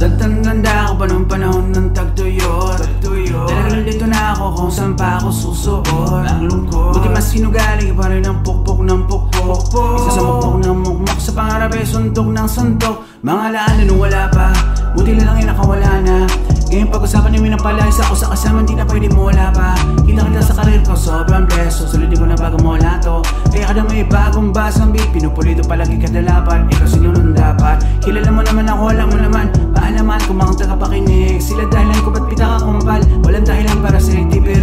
Tanda ako pa nung panahon ng tagtuyot. Talagang dito na ako kung saan pa ako susuot. Ang lungkot, buti mas sinugali pa rin ang pukpok ng pukpok. Isa sa mukmok ng mukmok, sa pangarap ay suntok ng suntok. Mga laan na nung wala pa, buti na lang ay nakawala na. Ngayon pag-usapan namin ang palayas ako sa kasama, hindi na pwede mo wala pa. Kita sa karir ko, sobrang bleso. Sulitin ko na bago mo lato. Kaya kada may bagong basang beat, pinupulito palagi kadalapan. Ikaw sinunod dapat. Kilala mo naman ako, alam mo naman. Paalaman kung mga tagapakinig. Sila dahilan ko ba't pita ka kumpal. Walang dahilan para selective, pero